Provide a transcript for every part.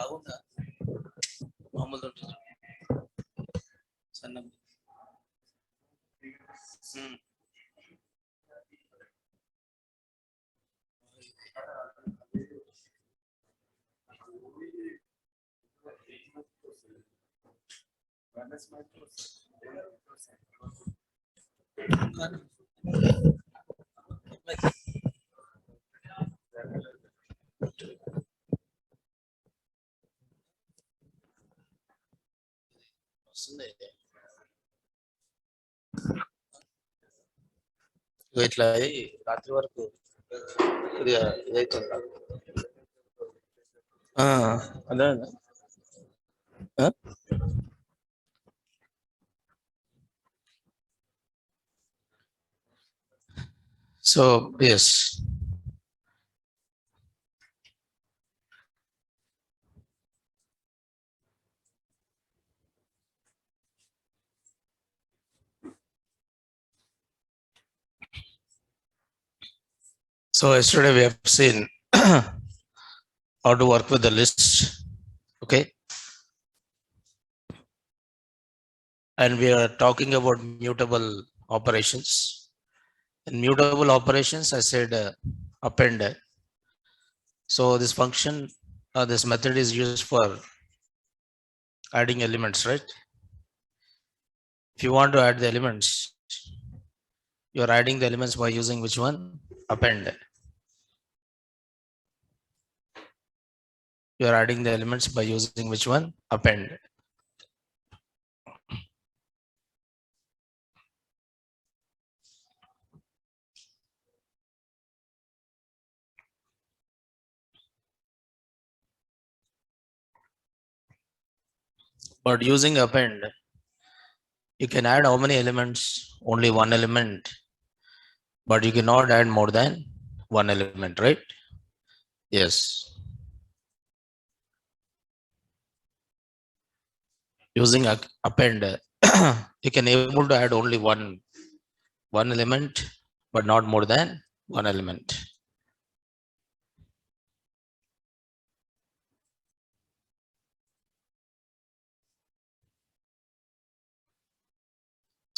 అవునా మామూలు సన్న వస్తుంది ఇట్లా రాత్రి వరకు ఇదైతుంది అదే so yes So yesterday we have seen how to work with the list, okay? And we are talking about mutable operations. In mutable operations, I said append. So this function, this method is used for adding elements, right? If you want to add the elements, you are adding the elements by using which one? Append. You are adding the elements by using which one? Append. But using append, you can add how many elements? Only one element. But you cannot add more than one element, right? Yes. Using append, you can able to add only one element, but not more than one element.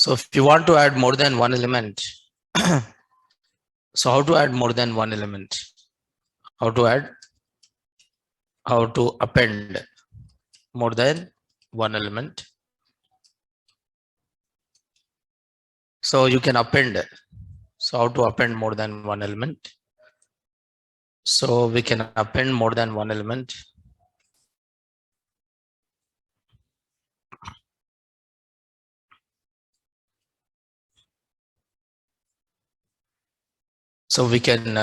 So if you want to add more than one element, so how to add more than one element? How to add? How to append more than one element? So you can append. So how to append more than one element? So we can append more than one element. So we can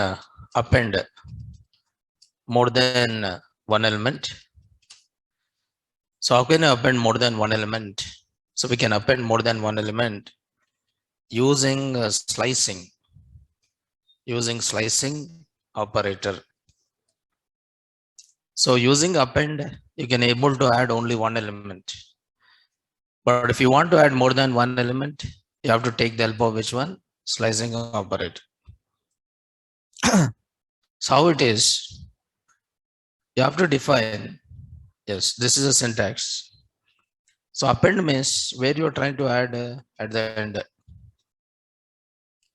append more than one element. So how can you append more than one element? So we can append more than one element using slicing operator. So using append, you can able to add only one element. But if you want to add more than one element, you have to take the help of which one? Slicing operator. So how it is? You have to define, yes, this is a syntax. So append means where you are trying to add at the end.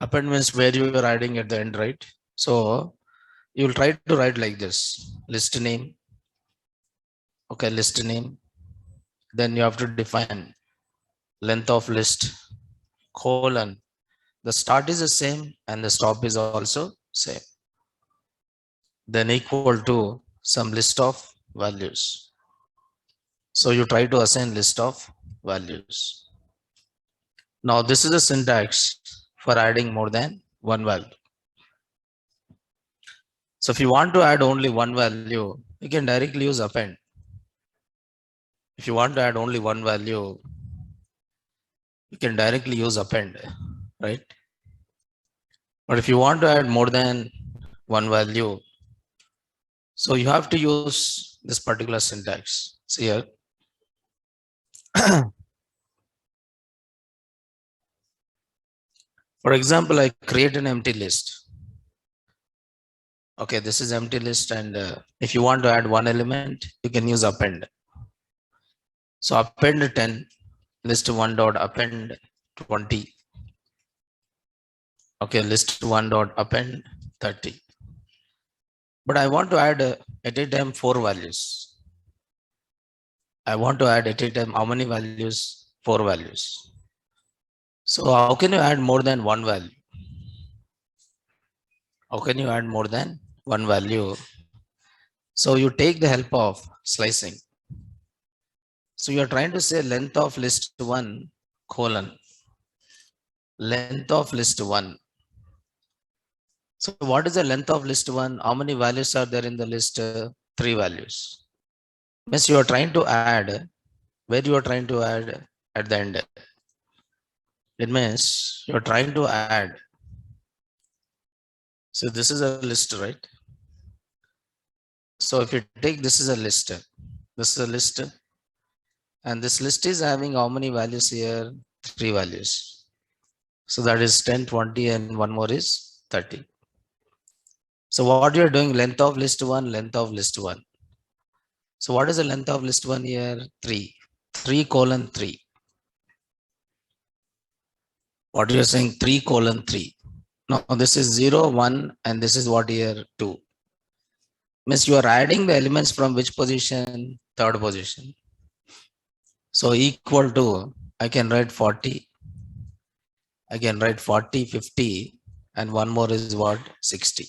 Append means where you are adding at the end, right? So you will try to write like this: list name. Okay, list name. Then you have to define length of list, colon. The start is the same and the stop is also same. Then equal to some list of values. So you try to assign list of values. Now this is a syntax for adding more than one value. So if you want to add only one value, you can directly use append. If you want to add only one value, you can directly use append, right? But if you want to add more than one value, so you have to use this particular syntax. See here. For example, I create an empty list. Okay, this is empty list, and if you want to add one element, you can use append. So append 10, list 1 dot append 20. Okay, list 1 dot append 30. But I want to add at a time 4 values. I want to add at a time how many values? 4 values. So how can you add more than one value? How can you add more than one value? So you take the help of slicing. So you are trying to say length of list 1 colon length of list 1. So what is the length of list 1? How many values are there in the list? 3 values. Means you are trying to add, where you are trying to add at the end. It means you are trying to add. So this is a list, right? So if you take this is a list, this is a list, and this list is having how many values here? 3 values. So that is 10, 20, and one more is 30. So what you are doing, length of list 1, length of list 1. So what is the length of list 1 here? 3. 3 colon 3. What you are saying? 3 colon 3. No, this is 0, 1, and this is what here? 2. Means you are adding the elements from which position? Third position. So equal to, I can write 40. I can write 40, 50, and one more is what? 60.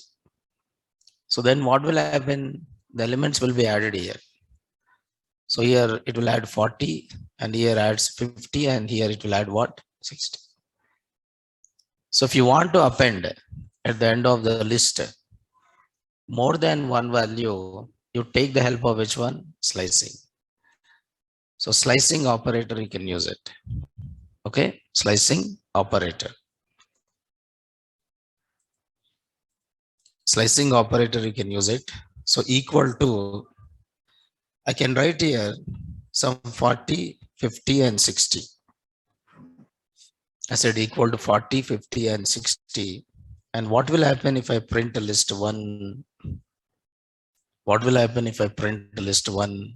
So then what will happen? The elements will be added here. So here it will add 40, and here adds 50, and here it will add what? 60. So if you want to append at the end of the list more than one value, you take the help of which one? Slicing. So slicing operator, you can use it. Okay, slicing operator. Slicing operator, you can use it. So equal to, I can write here some 40, 50, and 60. I said equal to 40, 50, and 60. And what will happen if I print a list 1? What will happen if I print the list 1?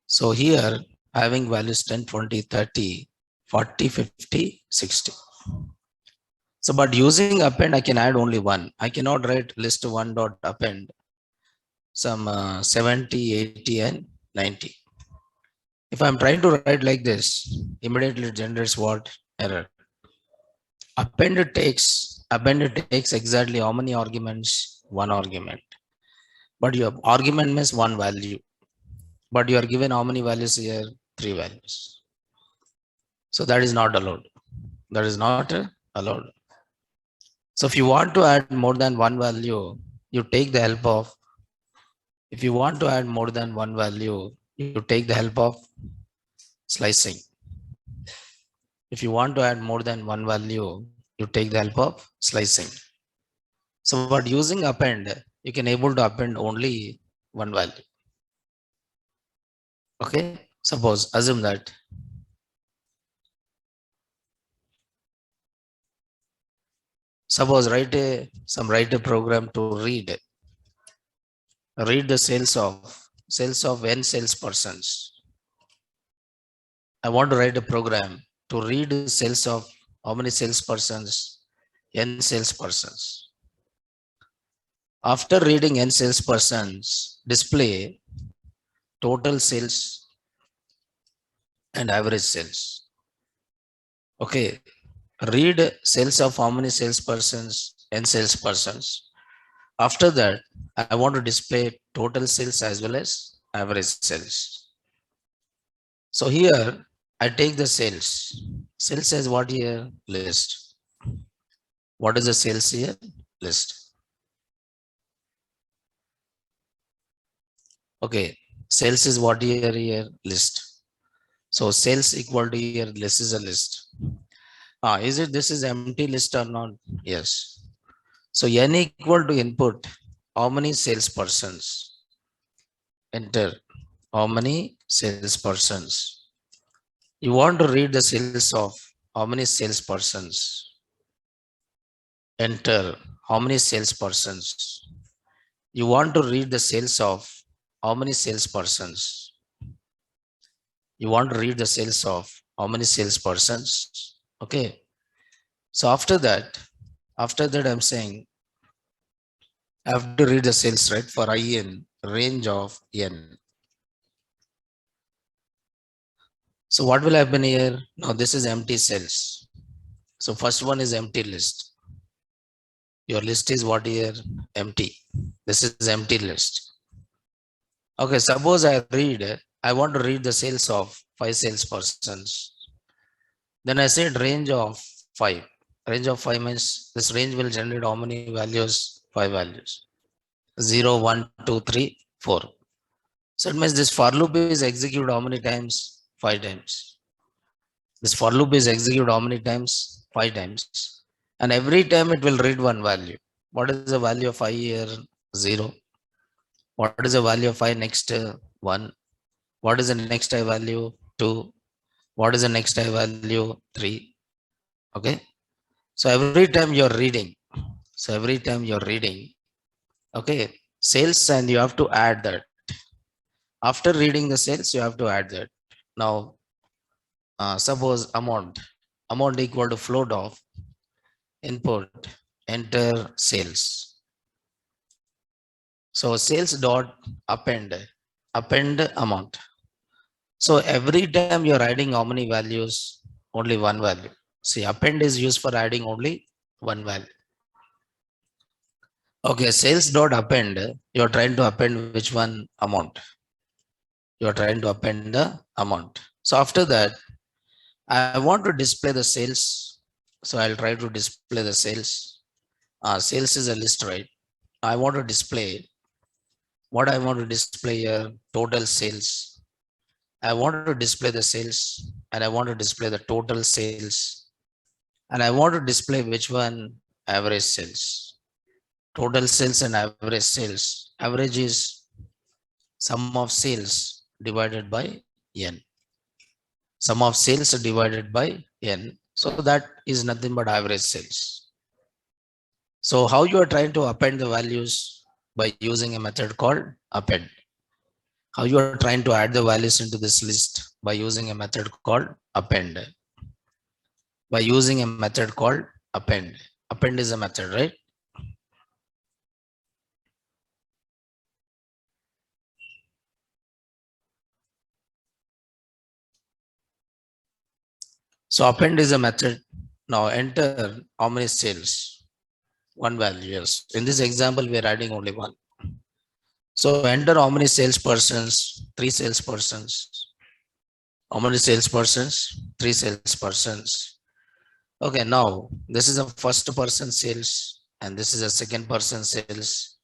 So here having values 10, 20, 30, 40, 50, 60. So but using append, I can add only one. I cannot write list 1 dot append some 70, 80, and 90. If I'm trying to write like this, immediately it generates what? Error. Append takes exactly how many arguments? One argument. But your argument means one value. But you are given how many values here? 3 values. So that is not allowed. That is not allowed. So if you want to add more than one value, you take the help of, if you want to add more than one value, you take the help of slicing. If you want to add more than one value, you take the help of slicing. So but using append, you can able to append only one value. Okay, suppose assume that write a program to read the sales of n salespersons. I want to write a program to read sales of how many salespersons? N salespersons. After reading n salespersons, display total sales and average sales. Okay, read sales of how many salespersons? N salespersons. After that, I want to display total sales as well as average sales. So here I take the sales. Sales as what here? List. What is the sales here? List. Okay. Sales is what here? List. So sales equal to here, this is a list. Is it this is empty list or not? Yes. So n equal to input. How many salespersons? Enter. How many salespersons? You want to read the sales of how many salespersons? Enter. How many salespersons? You want to read the sales of how many salespersons? You want to read the sales of how many salespersons? Okay. So after that, I'm saying I have to read the sales, right, for I in range of n. So what will happen here? Now this is empty cells. So first one is empty list. Your list is what here? Empty. This is empty list. Okay, suppose I want to read the sales of 5 salespersons. Then I said range of 5. Range of 5 means this range will generate how many values? 5 values. 0, 1, 2, 3, 4. So it means this for loop is executed how many times? 5 times. This for loop is executed how many times? 5 times. And every time it will read one value. What is the value of I here? 0. What is the value of I next? 1. What is the next I value? 2. What is the next I value? 3. Okay. So every time you're reading. So every time you're reading. Okay. Sales, and you have to add that. After reading the sales, you have to add that. Now, suppose amount equal to float of input, enter sales. So sales dot append amount. So every time you're adding how many values? Only one value. See, append is used for adding only one value. Okay, sales dot append, you're trying to append which one? Amount. You're trying to append the amount. So after that, I want to display the sales. So I'll try to display the sales. Sales is a list, right? I want to display what I want to display here, total sales. I want to display the sales, and I want to display the total sales, and I want to display which one? Average sales. Total sales and average sales. Average is sum of sales divided by n. Sum of sales divided by n. So that is nothing but average sales. So how you are trying to append the values? By using a method called append. How you are trying to add the values into this list? By using a method called append. By using a method called append. Append is a method, right? So append is a method. Now enter how many sales? One value. Yes. In this example, we are adding only one. So enter how many salespersons? 3 salespersons. How many salespersons? 3 salespersons. Okay, now this is a first person sales, and this is a second person sales,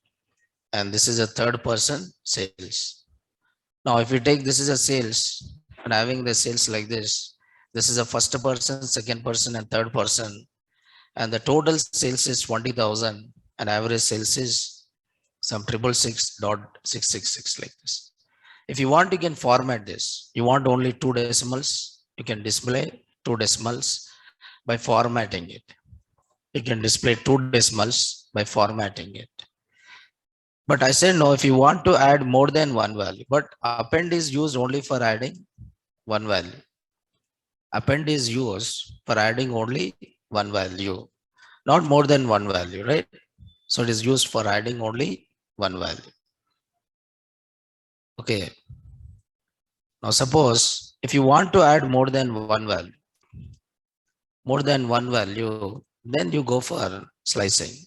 and this is a third person sales. Now, if you take this is a sales and having the sales like this is a first person, second person, and third person, and the total sales is 20,000, and average sales is some 666.666 like this. If you want, you can format this. You want only 2 decimals, you can display 2 decimals by formatting it. You can display 2 decimals by formatting it. But I said no, if you want to add more than one value, but append is used only for adding one value. Append is used for adding only one value, not more than one value, right? So it is used for adding only one value. Okay. Now suppose if you want to add more than one value, then you go for slicing.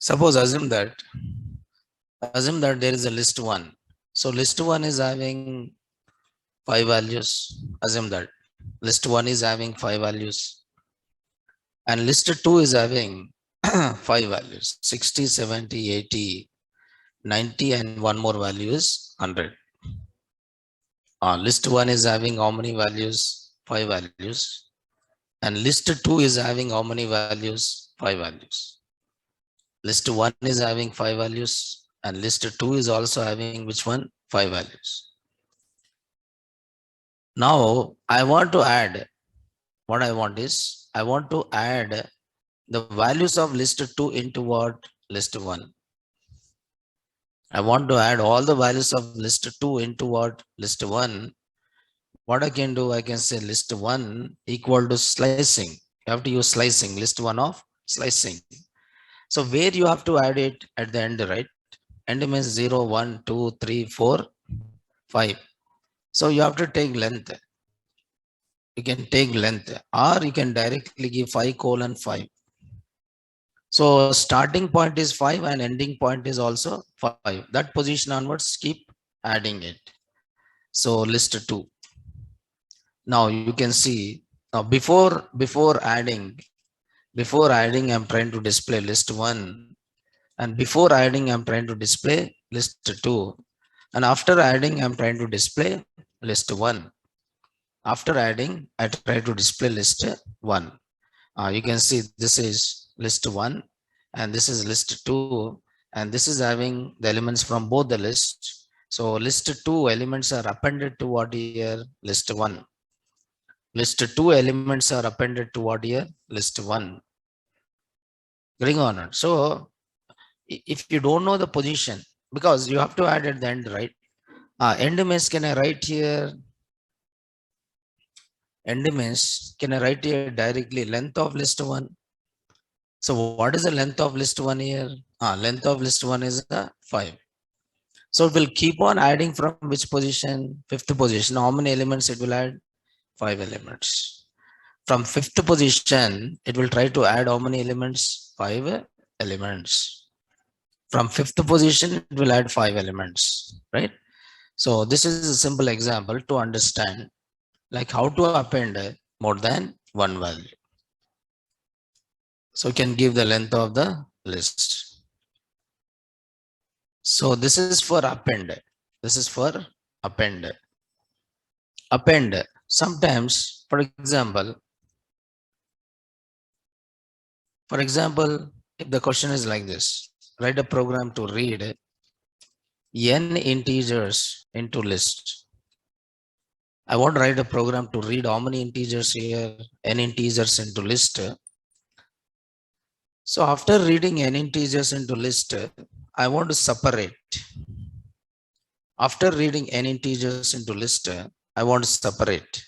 Suppose assume that there is a list 1. So list 1 is having 5 values. Assume that list 1 is having 5 values, and list 2 is having 5 values, 60, 70, 80, 90, and one more value is 100. List 1 is having how many values? 5 values. And list 2 is having how many values? 5 values. List 1 is having 5 values and list 2 is also having which one? 5 values. Now I want to add, what I want is, I want to add the values of list 2 into what? List 1. I want to add all the values of list 2 into what? List 1. What I can do, I can say list 1 equal to slicing. You have to use slicing, list 1 of slicing. So where you have to add it at the end, right? End means 0, 1, 2, 3, 4, 5. So you have to take length. You can take length or you can directly give 5 colon 5. So starting point is 5 and ending point is also 5. That position onwards, keep adding it. So list 2. Now you can see, now before adding, I'm trying to display list 1, and before adding I'm trying to display list 2, and after adding I'm trying to display list 1. After adding I try to display list 1. You can see this is list 1 and this is list 2, and this is having the elements from both the lists. So list 2 elements are appended to what here? List 1. List 2 elements are appended to what here? List 1. Getting on it. So if you don't know the position, because you have to add at the end, right? End means, can I write here? End means, can I write here directly length of list 1? So what is the length of list 1 here? Length of list 1 is 5. So it will keep on adding from which position? Fifth position. How many elements it will add? 5 elements. From fifth position, it will try to add how many elements? 5 elements. From fifth position, it will add 5 elements, right? So this is a simple example to understand like how to append more than one value. So you can give the length of the list. So this is for append. This is for append. Append. Sometimes, for example, if the question is like this, write a program to read n integers into list. I want to write a program to read how many integers here? N integers into list. So after reading n integers into list, I want to separate. After reading n integers into list, I want to separate.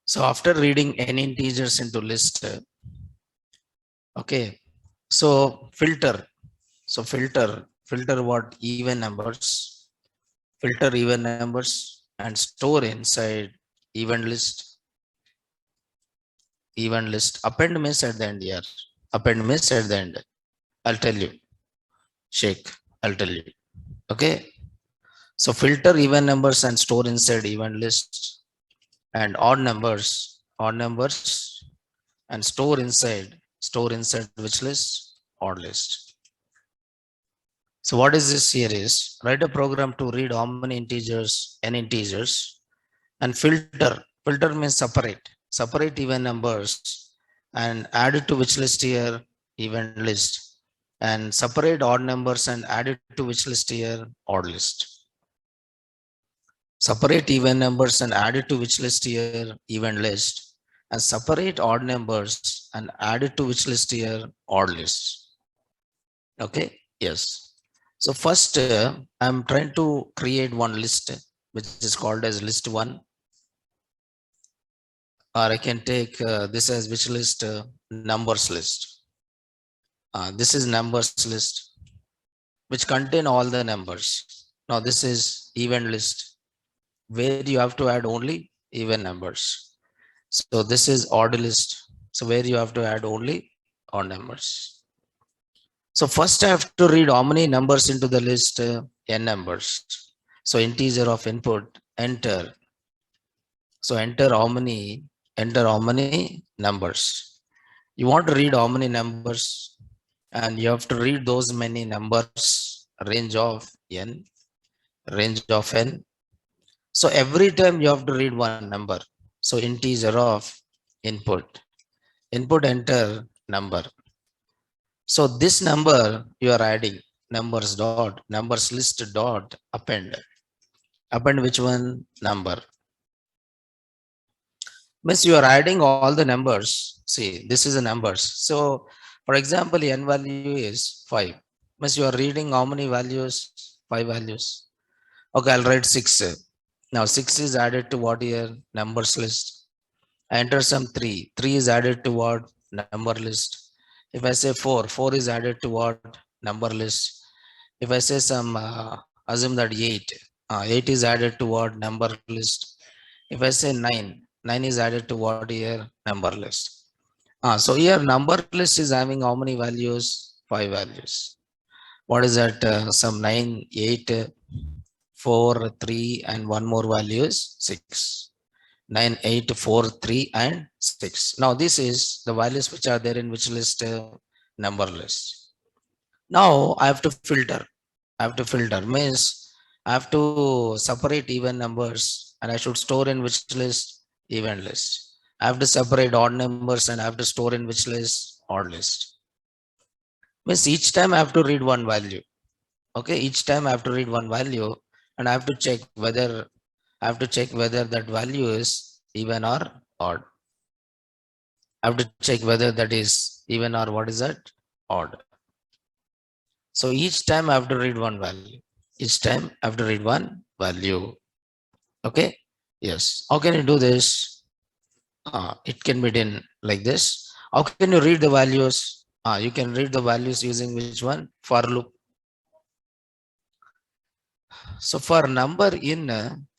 So after reading n integers into list, okay, so filter. So filter what? Even numbers. Filter even numbers and store inside even list. Even list. Append means at the end here. Append means at the end. I'll tell you. Shake. I'll tell you. Okay. So filter even numbers and store inside even list, and odd numbers and store inside which list? Odd list. So what is this here is, write a program to read how many integers? N integers, and filter. Filter means separate even numbers and add it to which list here? Even list. And separate odd numbers and add it to which list here? Odd list. Separate even numbers and add it to which list here? Even list. And separate odd numbers and add it to which list here? Odd list. Okay. Yes. So first, I'm trying to create one list which is called as list 1, or I can take this as which list? Numbers list. This is numbers list which contain all the numbers. Now this is event list. where you have to add only even numbers. So this is odd list. So where you have to add only odd numbers. So first I have to read how many numbers into the list, n numbers. So integer of input, enter. So enter how many numbers. You want to read how many numbers, and you have to read those many numbers, range of n. So every time you have to read one number. So integer of input enter number. So this number you are adding numbers list dot append which one number. Means you are adding all the numbers. See, this is the numbers. So for example, n value is 5. Means you are reading how many values? 5 values. Okay, I'll write 6. Now 6 is added to what here? Numbers list. I enter some 3. 3 is added to what? Number list. If I say 4, 4 is added to what? Number list. If I say some, assume that 8, 8 is added to what? Number list. If I say 9, 9 is added to what here? Number list. So here number list is having how many values? 5 values. What is that? Some 9, 8, 4, 3, and one more value is 6. 9, 8, 4, 3, and 6. Now this is the values which are there in which list? Number list. Now I have to filter. I have to filter means I have to separate even numbers and I should store in which list? Even list. I have to separate odd numbers and I have to store in which list? Odd list. Means each time I have to read one value. Okay, each time I have to read one value and I have to check whether that value is even or odd. I have to check whether that is even or what is that? Odd. So each time I have to read one value. Each time I have to read one value. Okay. Yes. How can you do this? It can be done like this. How can you read the values? You can read the values using which one? For loop. So for number in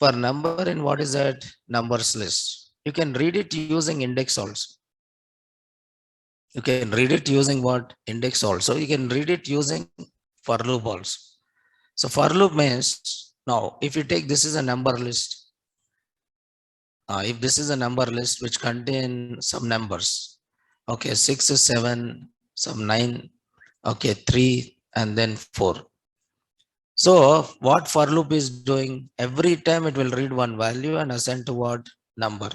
what is that? Numbers list. You can read it using index also. You can read it using what? Index also. You can read it using for loop also. So for loop means now if you take this is a number list. If this is a number list which contain some numbers. Okay, 6, 7, some 9, okay, 3, and then 4. So what for loop is doing? Every time it will read one value and assign to what? Number.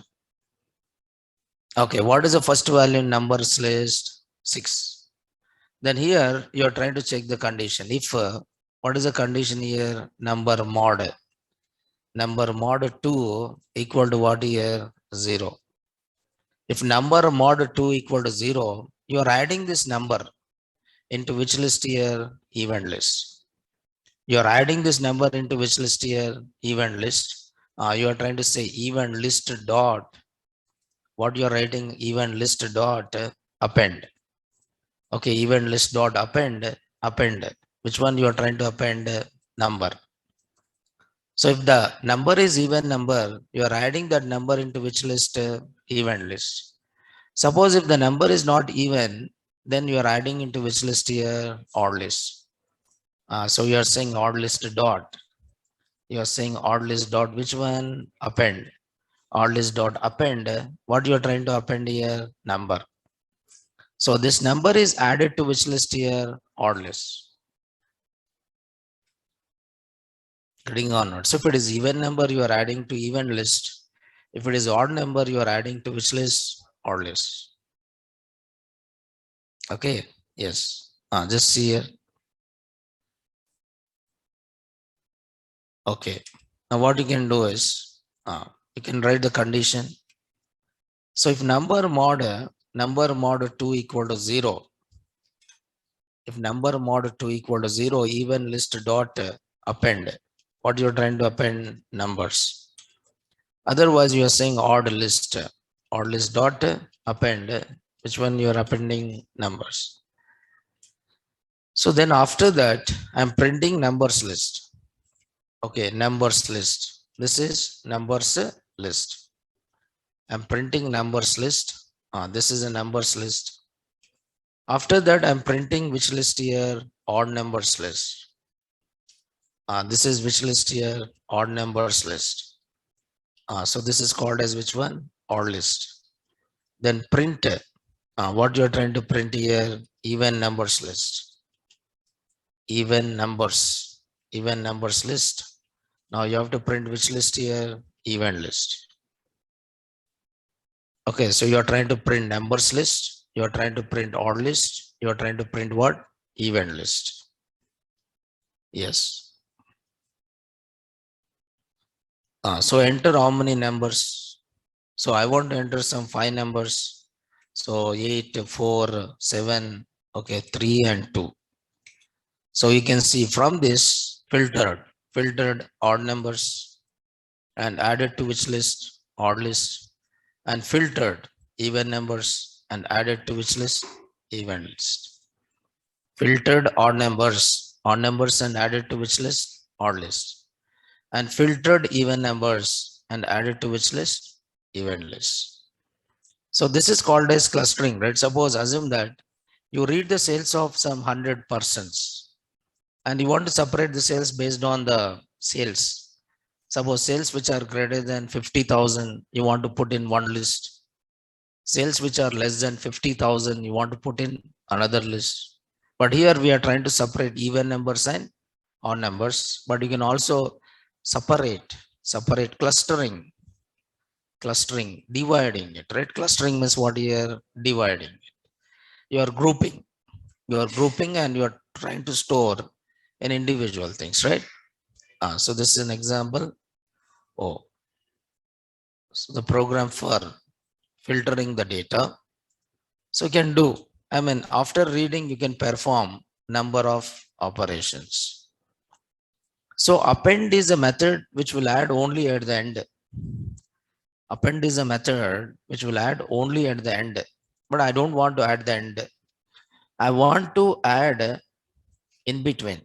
Okay, what is the first value in numbers list? 6. Then here you are trying to check the condition. If what is the condition here? Number mod 2 equal to what here? 0. If number mod 2 equal to 0, you are adding this number into which list here? Event list. You are adding this number into which list here? Event list. You are trying to say event list dot. What you are writing? Event list dot append. Okay, event list dot append. Which one you are trying to append? Number. So if the number is even number, you are adding that number into which list? Event list. Suppose if the number is not even, then you are adding into which list here? Odd list. So you are saying odd list dot. You are saying odd list dot which one? Append. Odd list dot append. What you are trying to append here? Number. So this number is added to which list here? Odd list. Getting on not. So if it is even number, you are adding to even list. If it is odd number, you are adding to which list? Odd list. Okay. Yes. Just see here. Okay. Now what you can do is you can write the condition. So if number mod 2 equal to 0, if number mod 2 equal to 0, even list dot append. What you're trying to append? Numbers. Otherwise, you are saying odd list dot append. Which one you are appending? Numbers. So then after that, I'm printing numbers list. Okay, numbers list. This is numbers list. I'm printing numbers list. This is a numbers list. After that, I'm printing which list here? Odd numbers list. This is which list here? Odd numbers list. So this is called as which one? Odd list. Then print what you're trying to print here? Even numbers list. Even numbers list. Now you have to print which list here? Even list. Okay, so you're trying to print numbers list. You're trying to print odd list. You're trying to print what? Even list. Yes. So enter how many numbers? So I want to enter some 5 numbers. So 8, 4, 7, okay, 3 and 2. So you can see from this filtered odd numbers and added to which list? Odd list. And filtered even numbers and added to which list? Even list. Filtered odd numbers and added to which list? Odd list. And filtered even numbers and added to which list? Even list. So this is called as clustering, right? Suppose assume that you read the sales of some 100 persons and you want to separate the sales based on the sales. Suppose sales which are greater than 50,000, you want to put in one list. Sales which are less than 50,000, you want to put in another list. But here we are trying to separate even numbers and odd numbers, but you can also separate clustering, dividing it, right? Clustering means what here? Dividing. You are grouping and you are trying to store in individual things, right? So this is an example. So the program for filtering the data. So you can do, after reading, you can perform number of operations. So append is a method which will add only at the end. Append is a method which will add only at the end, but I don't want to add the end. I want to add in between.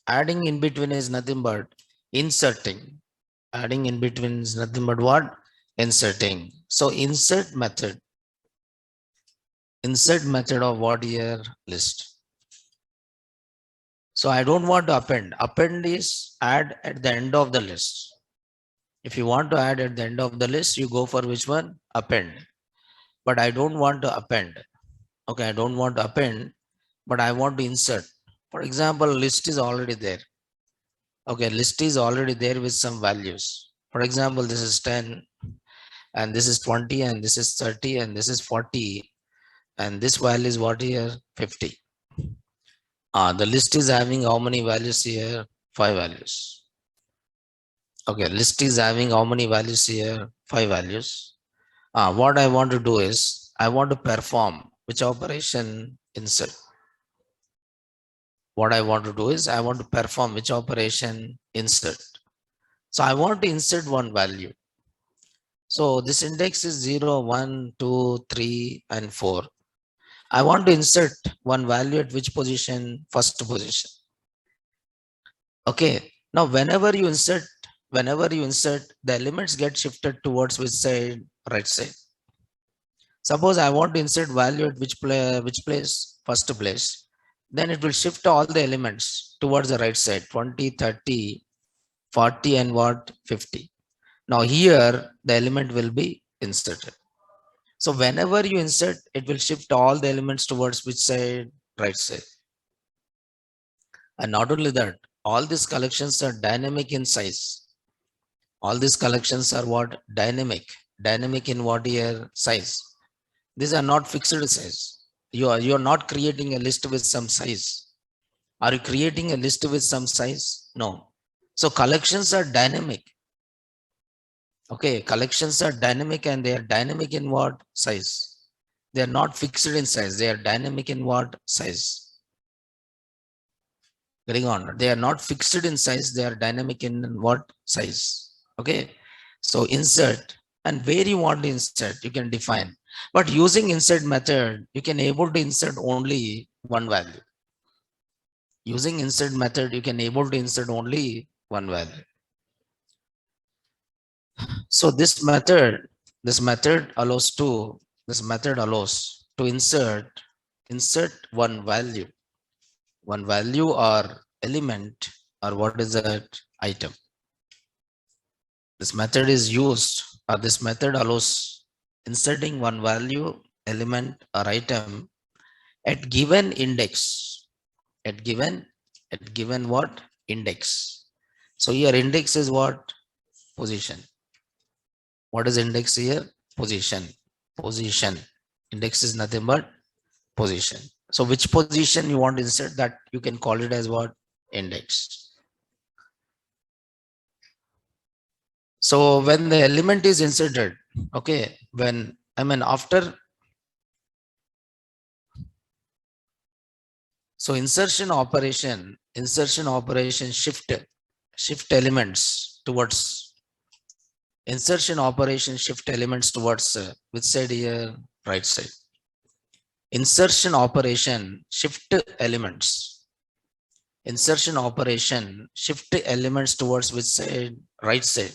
Adding in between is nothing but inserting. Adding in between is nothing but what? Inserting. So insert method of what here? List. So I don't want to append. Append is add at the end of the list. If you want to add at the end of the list, you go for which one? Append. But I don't want to append. Okay, I don't want to append, but I want to insert. For example, list is already there. Okay, list is already there with some values. For example, this is 10 and this is 20 and this is 30 and this is 40 and this value is what here? 50. The list is having how many values here? 5 values. Okay, list is having how many values here? 5 values. What I want to do is I want to perform which operation? Insert. What I want to do is I want to perform which operation? Insert. So I want to insert one value. So this index is 0, 1, 2, 3 and 4. I want to insert one value at which position? First position. Okay. Now whenever you insert, the elements get shifted towards which side? Right side. Suppose I want to insert value at which place? First place. Then it will shift all the elements towards the right side. 20, 30, 40 and what? 50. Now here the element will be inserted. So whenever you insert, it will shift all the elements towards which side? Right side. And not only that, all these collections are dynamic in size. All these collections are what? Dynamic. Dynamic in what here? Size. These are not fixed size. You are not creating a list with some size. Are you creating a list with some size? No. So collections are dynamic. Okay, collections are dynamic and they are dynamic in what? Size. They are not fixed in size. They are dynamic in what? Size. Getting on. They are not fixed in size. They are dynamic in what? Size. Okay. So insert, and where you want to insert, you can define. But using insert method, you can able to insert only one value. Using insert method, you can able to insert only one value. So this method allows to insert one value or element, or what is that item. This method is used, or this method allows inserting one value, element, or item at given index. At given, at given what? Index. So here index is what? Position. What is index here? Position. Position. Index is nothing but position. So which position you want to insert, that you can call it as what? Index. So when the element is inserted, okay, when I mean after, so insertion operation shift elements towards, insertion operation shift elements towards which side here? Right side. Insertion operation shift elements. Insertion operation shift elements towards which side? Right side.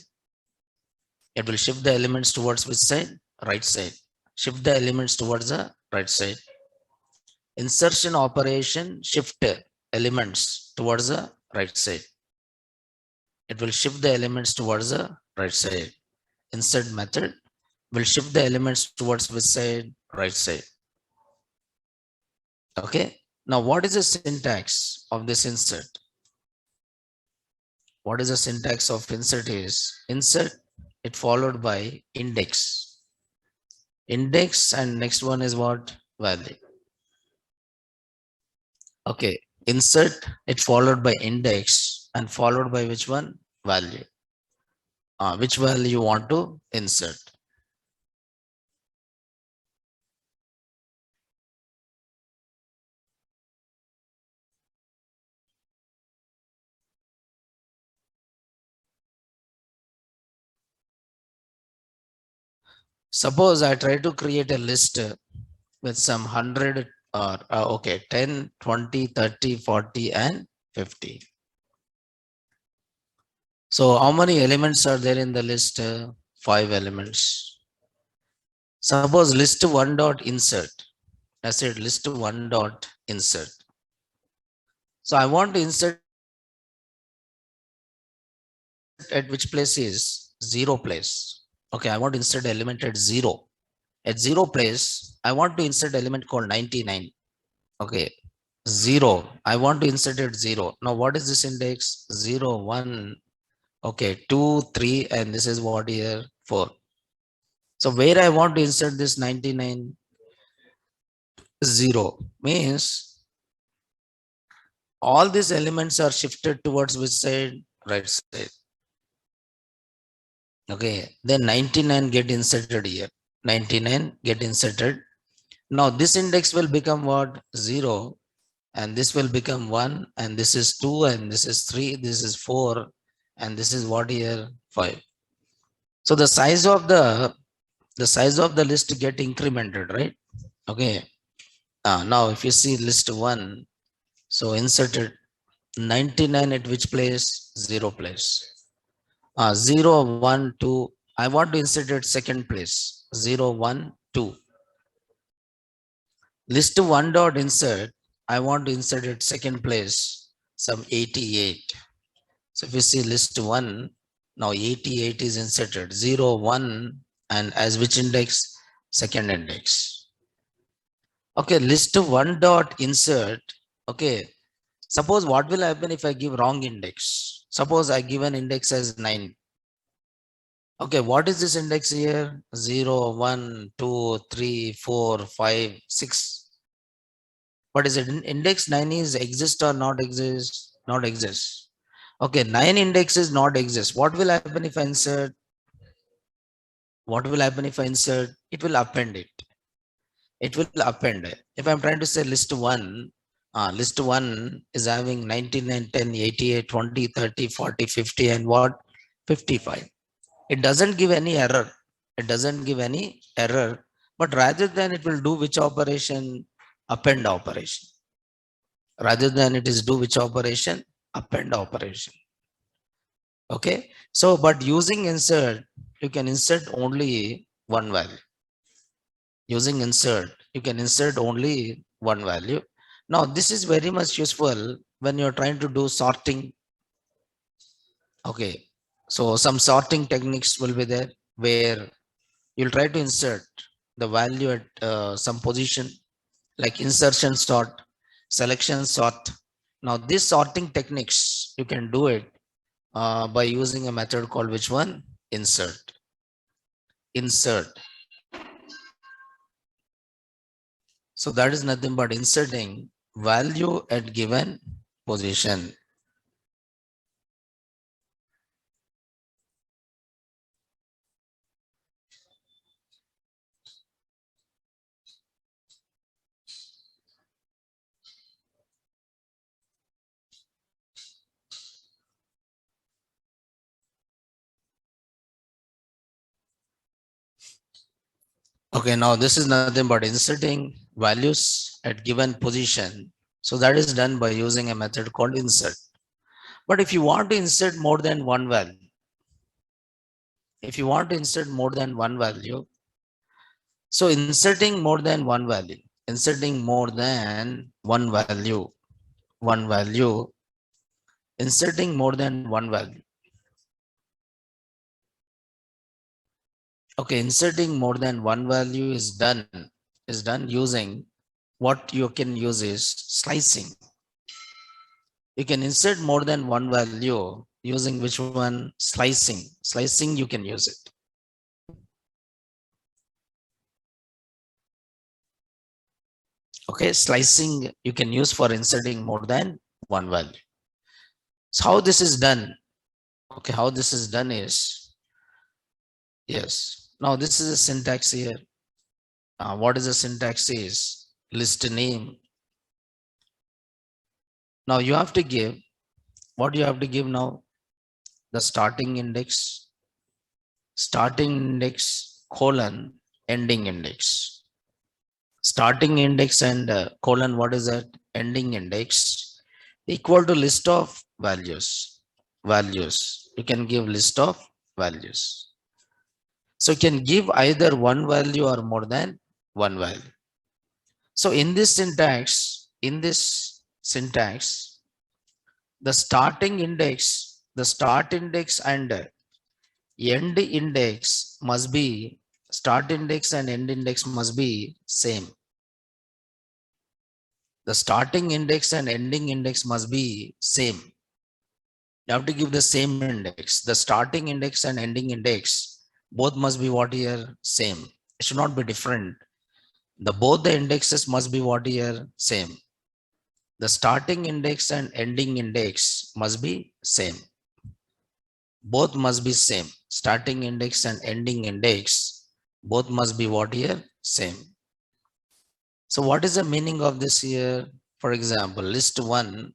It will shift the elements towards which side? Right side. Shift the elements towards the right side. Insertion operation shift elements towards the right side. It will shift the elements towards the right side. Insert method will shift the elements towards which side? Right side. Okay. Now what is the syntax of this insert? What is the syntax of insert is insert, it followed by index. Index and next one is what? Value. Okay. Insert, it followed by index and followed by which one? Value. Which value you want to insert. Suppose I try to create a list with some 100 or okay, 10, 20, 30, 40 and 50. So how many elements are there in the list? 5 elements. Suppose list one dot insert. I said list one dot insert. So I want to insert at which place is 0 place. Okay, I want to insert element at 0. At 0 place, I want to insert element called 99. Okay, 0. I want to insert at 0. Now what is this index? 0, 1, okay, 2, 3, and this is what here? 4. So where I want to insert this 99? 0 means all these elements are shifted towards which side? Right side. Okay, then 99 get inserted here. 99 get inserted. Now this index will become what? 0, and this will become 1, and this is 2, and this is 3, this is 4, and this is what here? 5. So the size of the list get incremented, right? Okay. Now if you see list 1, so inserted 99 at which place? 0 place. 0, 1, 2. I want to insert at second place. 0, 1, 2. List 1 dot insert. I want to insert at second place some 88. So if you see list 1, now 88 is inserted. 0, 1, and as which index? Second index. Okay, list 1 dot insert. Okay, suppose what will happen if I give wrong index? Suppose I give an index as 9. Okay, what is this index here? 0, 1, 2, 3, 4, 5, 6. What is it? Index 9 is exist or not exist? Not exist. Okay, 9 index is not exist. What will happen if I insert? What will happen if I insert? It will append it. It will append it. If I'm trying to say list 1, list 1 is having 99, 10, 88, 20, 30, 40, 50, and what? 55. It doesn't give any error. It doesn't give any error. But rather than it will do which operation? Append operation. Rather than it is do which operation? Append operation. Okay. So, but using insert, you can insert only one value. Using insert, you can insert only one value. Now, this is very much useful when you're trying to do sorting. Okay, so some sorting techniques will be there where you'll try to insert the value at some position, like insertion sort, selection sort. Now, these sorting techniques, you can do it by using a method called which one? Insert. Insert. So that is nothing but inserting value at given position. Okay, now this is nothing but inserting values at given position. So that is done by using a method called insert. But if you want to insert more than one value, if you want to insert more than one value, so inserting more than one value, inserting more than one value, inserting more than one value. Okay, inserting more than one value is done using what you can use is slicing. You can insert more than one value using which one? Slicing. Slicing, you can use it. Okay, slicing you can use for inserting more than one value. So how this is done? Okay, how this is done is, yes. Now this is a syntax here. What is the syntax is? List name. Now you have to give, what you have to give now? The starting index colon ending index. Starting index and colon, what is that? Ending index equal to list of values. Values. You can give list of values. So you can give either one value or more than one value. So in this syntax, the starting index, the start index and end index must be, start index and end index must be same. The starting index and ending index must be same. You have to give the same index. The starting index and ending index, both must be what here? Same. It should not be different. Both the indexes must be what here? Same. The starting index and ending index must be same. Both must be same. Starting index and ending index, both must be what here? Same. So what is the meaning of this here? For example, list 1,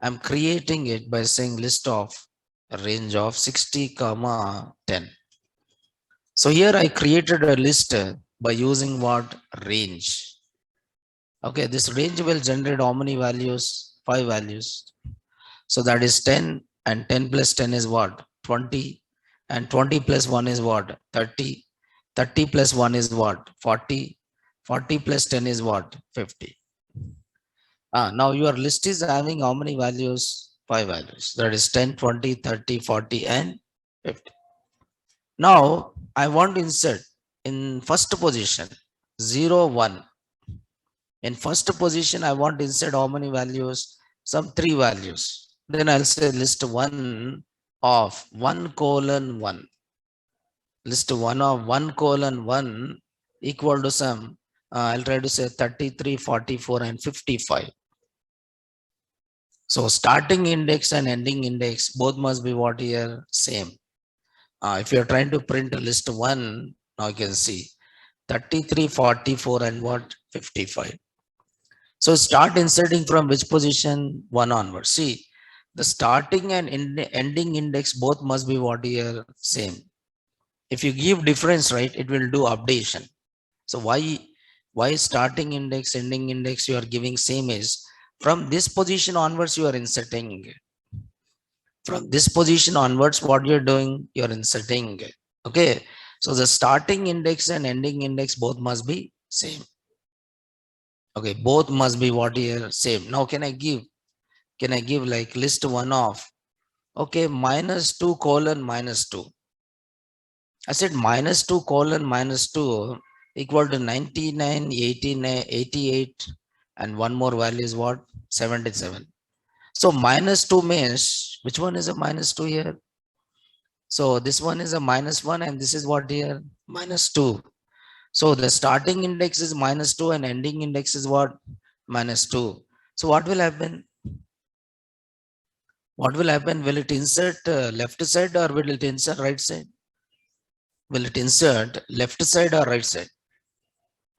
I'm creating it by saying list of a range of 60, 10. So here I created a list by using what? Range. Okay, this range will generate how many values? 5 values. So that is 10, and 10 plus 10 is what? 20, and 20 plus 1 is what? 30. 30 plus 1 is what? 40. 40 plus 10 is what? 50. Now your list is having how many values? 5 values. That is 10, 20, 30, 40 and 50. Now I want to insert in first position 0, 1. In first position, I want to insert how many values? Some 3 values. Then I'll say list 1 of 1 colon 1. List 1 of 1 colon 1 equal to some, I'll try to say 33, 44 and 55. So starting index and ending index, both must be what here? Same. If you're trying to print list 1, now you can see 33, 44 and what? 55. So start inserting from which position? 1 onwards. See, the starting and ending index both must be what here? Same. If you give difference, right, it will do updation. So why starting index, ending index you are giving same is, from this position onwards you are inserting. From this position onwards, what you're doing? You're inserting. Okay. So the starting index and ending index both must be same. Okay. Both must be what here? Same. Now can I give like list one of, okay, minus 2 colon minus 2. I said minus 2 colon minus 2 equal to 99, 89, 88, and one more value is what? 77. So minus 2 means, which one is a minus 2 here? So this one is a minus 1 and this is what here? Minus 2. So the starting index is minus 2 and ending index is what? Minus 2. So what will happen? What will happen? Will it insert left side or will it insert right side? Will it insert left side or right side?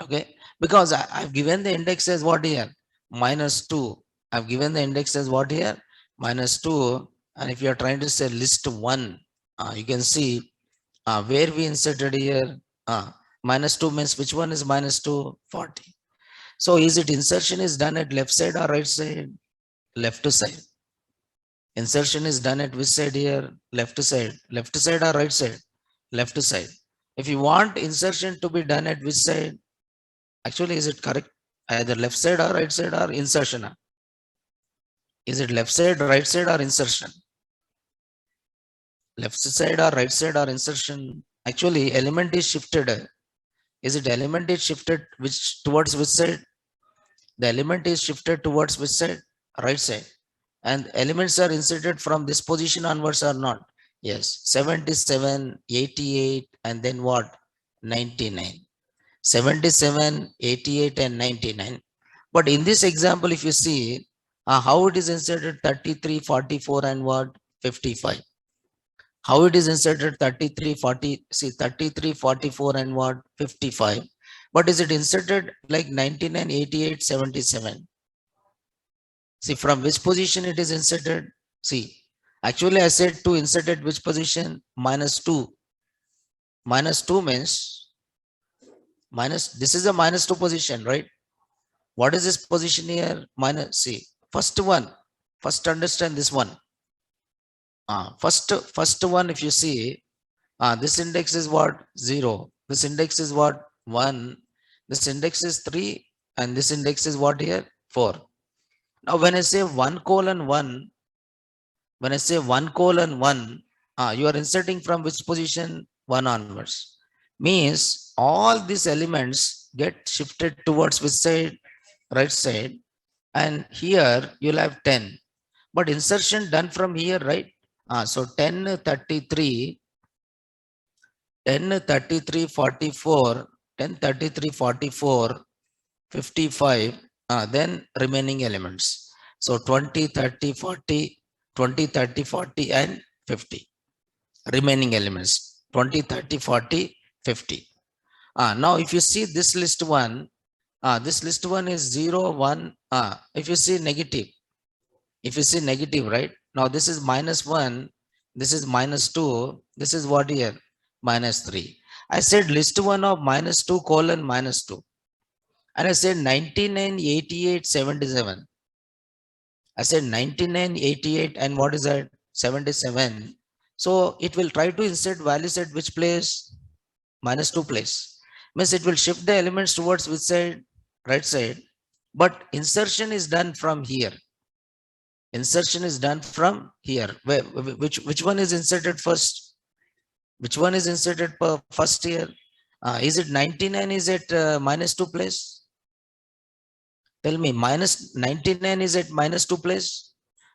Okay, because I've given the index as what here? Minus 2. I've given the index as what here? Minus 2. And if you are trying to say list 1, you can see where we inserted here. Minus 2 means which one is minus 2? 40. So is it insertion is done at left side or right side? Left side. Insertion is done at which side here? Left side. Left side or right side? Left side. If you want insertion to be done at which side? Actually, is it correct? Either left side or right side or insertion? Is it left side, right side or insertion? Left side or right side or insertion? Actually, element is shifted. Is it element is shifted which towards which side? The element is shifted towards which side? Right side. And elements are inserted from this position onwards or not? Yes. 77, 88, and then what? 99. 77, 88, and 99. But in this example, if you see how it is inserted 33, 44, and what? 55. How it is inserted 33, 40, see 33, 44, and what? 55. But is it inserted like 99, 88, 77? See from which position it is inserted? See, actually I said to insert at which position? Minus 2. Minus 2 means minus, this is a minus 2 position, right? What is this position here? Minus, see, first one, first understand this one. First one, if you see, this index is what? 0. This index is what? 1. This index is 3. And this index is what here? 4. Now, when I say 1 colon 1, when I say 1 colon 1, you are inserting from which position? 1 onwards. Means all these elements get shifted towards which side? Right side. And here you'll have 10. But insertion done from here, right? So 10, 33, 10, 33, 44, 10, 33, 44, 55, then remaining elements. So 20, 30, 40, 20, 30, 40, and 50. Remaining elements, 20, 30, 40, 50. Now, if you see this list one is 0, 1. If you see negative, right? Now, this is minus 1, this is minus 2, this is what here? Minus 3. I said list 1 of minus 2 colon minus 2. And I said 99, 88, 77. I said 99, 88, and what is that? 77. So it will try to insert values at which place? Minus 2 place. Means it will shift the elements towards which side? Right side. But insertion is done from here. Insertion is done from here. Which one is inserted first? Which one is inserted first here? Is it 99? Is it minus 2 place? Tell me, minus 99 is at minus 2 place.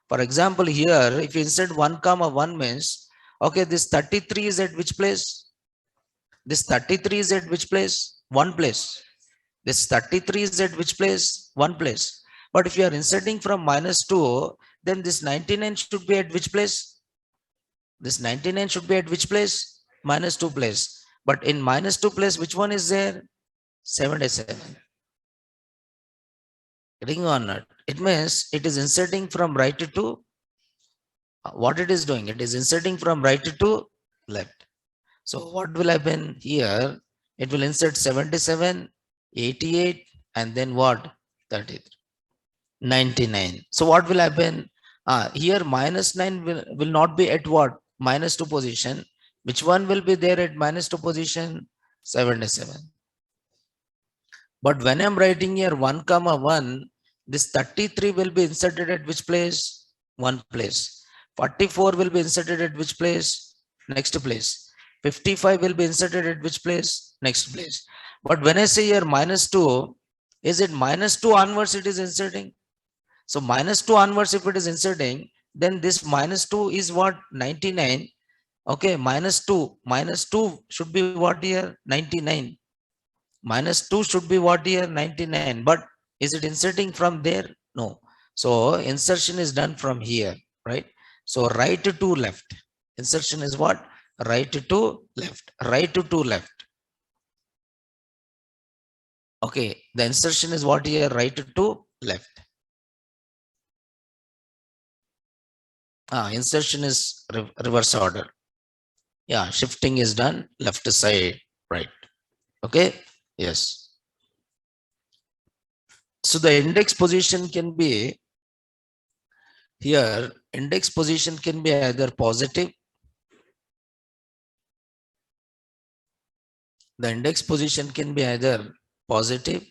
For example, here, if you insert 1 comma 1 means, okay, this 33 is at which place? This 33 is at which place? 1 place. This 33 is at which place? 1 place. But if you are inserting from minus 2, then this 99 should be at which place? This 99 should be at which place? Minus 2 place. But in minus 2 place, which one is there? 77. Getting on it. It means it is inserting from right to what it is doing. It is inserting from right to left. So what will happen here? It will insert 77, 88, and then what? 33. 99. So what will happen? Here minus 9 will not be at what? Minus 2 position. Which one will be there at -2 position? 77. But when I'm writing here 1 comma 1, this 33 will be inserted at which place? One place. 44 will be inserted at which place? Next place. 55 will be inserted at which place? Next place. But when I say here -2, is it -2 onwards it is inserting? So -2 onwards if it is inserting, then this -2 is what? 99. Okay, -2 should be what here? 99. -2 should be what here? 99. But is it inserting from there? No. So insertion is done from here, right? So right to left. Insertion is what? Right to left. Right to left. Okay, the insertion is what here? Right to left. Insertion is reverse order. Yeah, shifting is done left side, right. Okay, yes. So the index position can be here, index position can be either positive. The index position can be either positive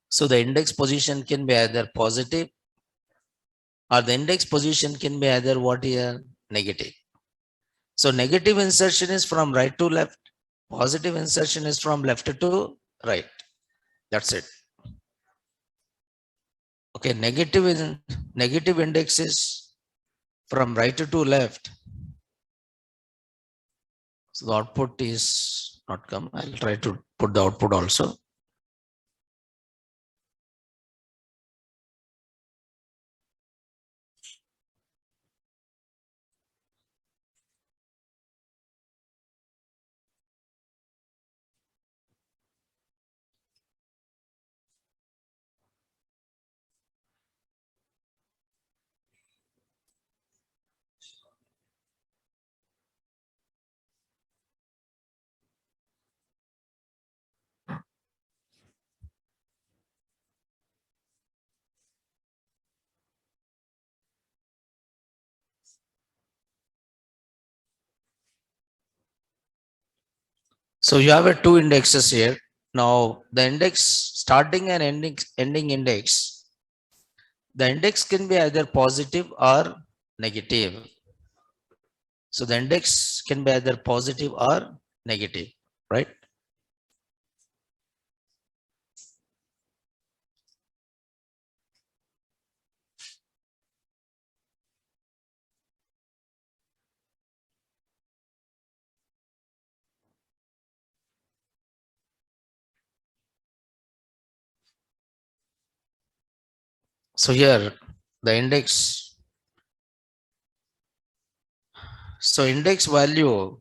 so the index position can be either positive or the index position can be either what here? Negative. So negative insertion is from right to left. Positive insertion is from left to right. That's it. Okay, negative index is from right to left. So the output is not come. I'll try to put the output also. So you have a two indexes here. Now the index starting and ending index, the index can be either positive or negative. So the index can be either positive or negative, right? So here the index, so index value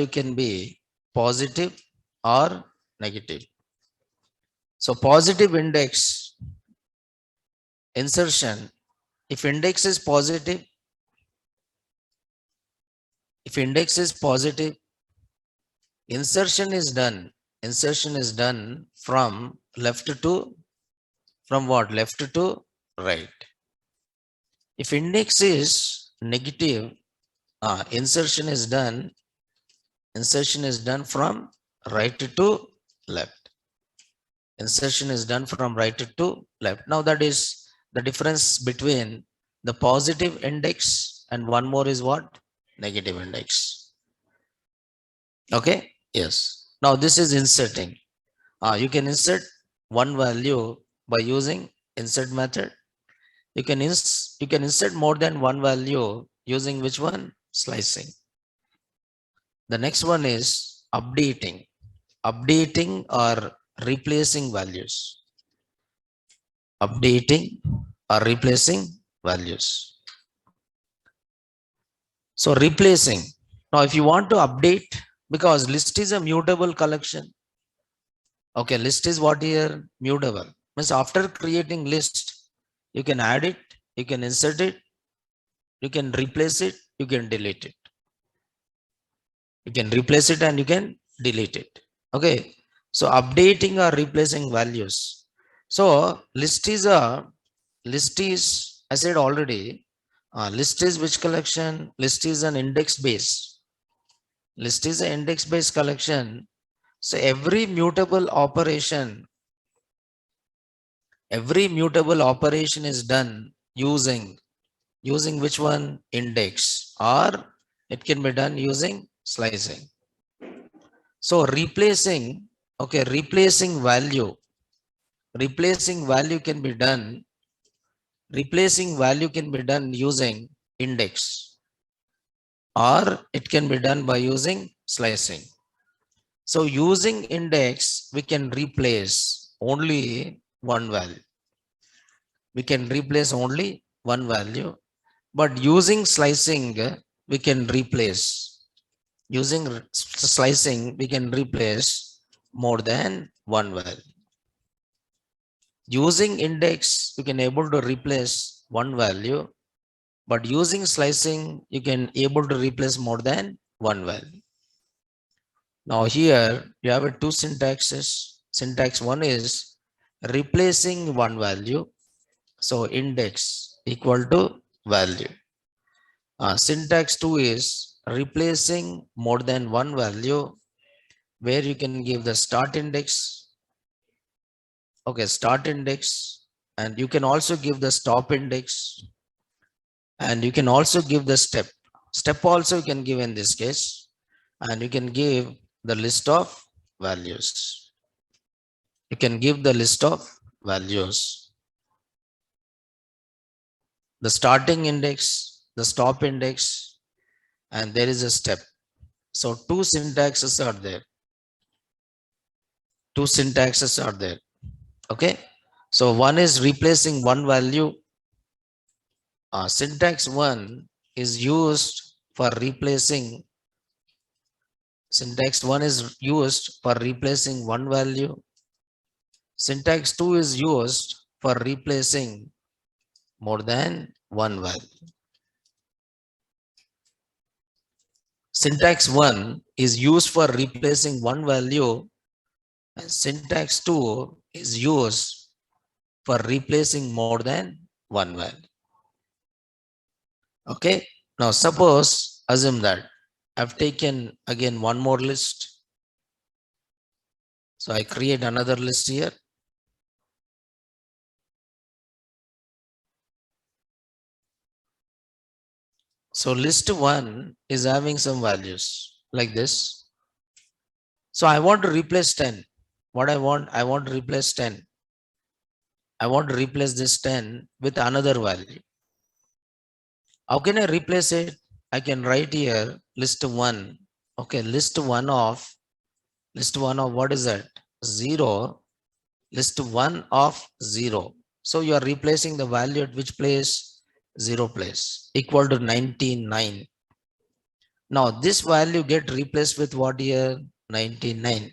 can be positive or negative. So positive index insertion, if index is positive, insertion is done from left to, from what? Left to right. If index is negative, insertion is done from right to left. Insertion is done from right to left. Now that is the difference between the positive index and one more is what? Negative index. Okay, yes. Now this is inserting. You can insert one value by using insert method. You can insert more than one value using which one? Slicing. The next one is updating. Updating or replacing values. Updating or replacing values. So replacing. Now if you want to update, because list is a mutable collection. Okay, list is what here? Mutable. Means after creating list, you can add it, you can insert it, you can replace it, you can delete it. You can replace it and you can delete it. Okay. So updating or replacing values. So list is, I said already, list is which collection? List is an index base. List is an index based collection. So every mutable operation is done using which one? Index, or it can be done using slicing. So replacing value can be done, using index, or it can be done by using slicing. So using index, we can replace only one value. We can replace only one value, but using slicing, we can replace, we can replace more than one value. Using index, you can able to replace one value, but using slicing, you can able to replace more than one value. Now here you have a two syntaxes. Syntax one is replacing one value. So index equal to value. Syntax two is replacing more than one value, where you can give the start index. Okay, start index, and you can also give the stop index, and you can also give the step also you can give in this case, and you can give the list of values. You can give the list of values, the starting index, the stop index, and there is a step. So two syntaxes are there. Okay, so one is replacing one value. Syntax one is used for replacing one value. Syntax 2 is used for replacing more than one value. Syntax 1 is used for replacing one value, and syntax 2 is used for replacing more than one value. Okay, now assume that I've taken again one more list. So I create another list here. So list 1 is having some values like this. So I want to replace 10. I want to replace 10. I want to replace this 10 with another value. How can I replace it? I can write here list 1. Okay, list 1 of what is that? 0. List 1 of 0. So you are replacing the value at which place? 0 place, equal to 99. Now this value get replaced with what here? 99.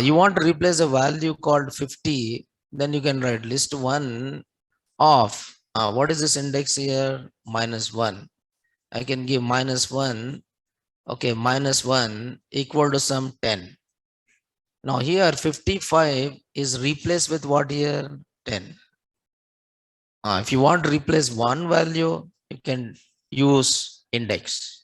You want to replace a value called 50, then you can write list 1 of what is this index here? -1. I can give -1. Okay, -1 equal to some 10. Now here 55 is replaced with what here? 10. If you want to replace one value, you can use index.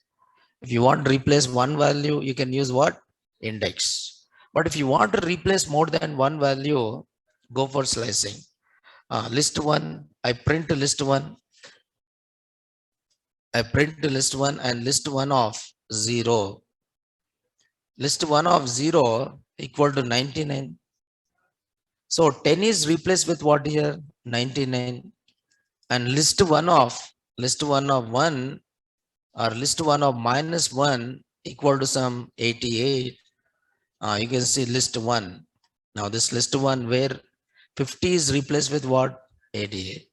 If you want to replace one value, you can use what? Index. But if you want to replace more than one value, go for slicing. List 1, I print list 1. And list 1 of 0. List 1 of 0 equal to 99. So 10 is replaced with what here? 99. And list 1 of 1, or list 1 of -1 equal to some 88. You can see list 1. Now this list 1 where 50 is replaced with what? 88.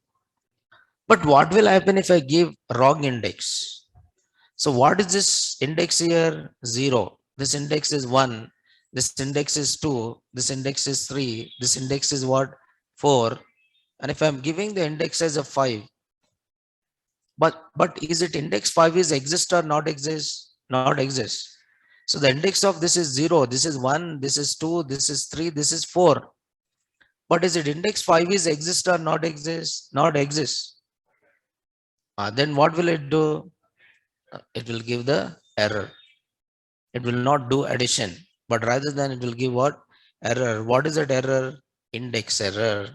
But what will happen if I give wrong index? So what is this index here? 0. This index is 1. This index is 2, this index is 3, this index is what? 4. And if I'm giving the index as a 5, but is it index 5 is exist or not exist? Not exist. So the index of this is 0, this is 1, this is 2, this is 3, this is 4. But is it index 5 is exist or not exist? Not exist. Then what will it do? It will give the error. It will not do addition, but rather than it will give what? Error. What is that error? Index error.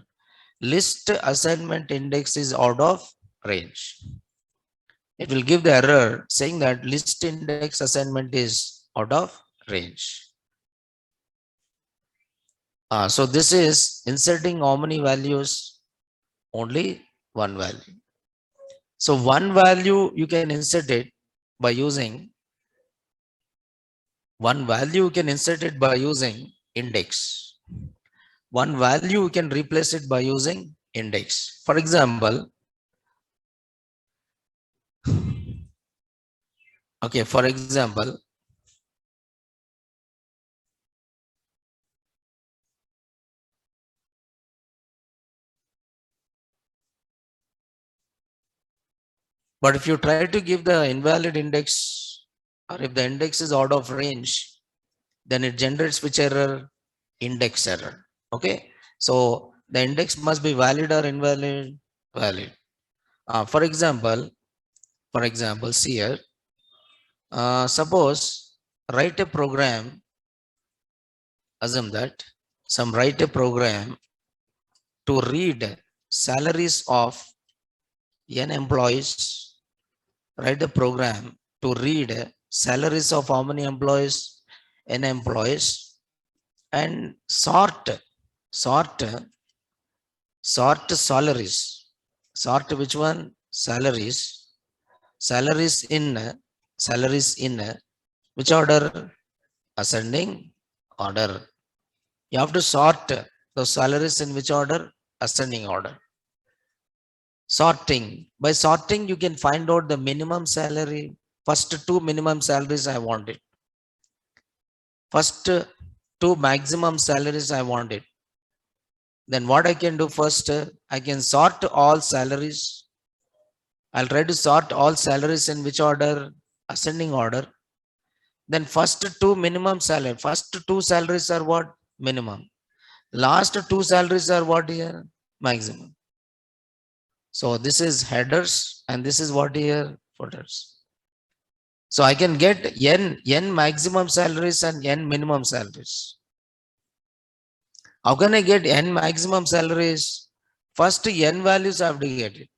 List assignment index is out of range. It will give the error saying that list index assignment is out of range. So this is inserting how many values? Only one value. So one value you can insert it by using index. One value you can replace it by using index. For example, okay, for example, but if you try to give the invalid index, or if the index is out of range, then it generates which error? Index error. Okay, so the index must be valid or invalid? Valid. For example, see here, suppose write a program, assume that some write a program to read salaries of n employees, write the program to read salaries of how many employees? N employees, and sort salaries. Sort which one? Salaries. Salaries in which order? Ascending order. You have to sort those salaries in which order? Ascending order. Sorting. By sorting, you can find out the minimum salary. First two minimum salaries I want it. First two maximum salaries I want it. Then what I can do first? I can sort all salaries. I'll try to sort all salaries in which order? Ascending order. Then first two minimum salary. First two salaries are what? Minimum. Last two salaries are what here? Maximum. So this is headers and this is what here? Footers. So I can get n maximum salaries and n minimum salaries. How can I get n maximum salaries? First n values I have to get it.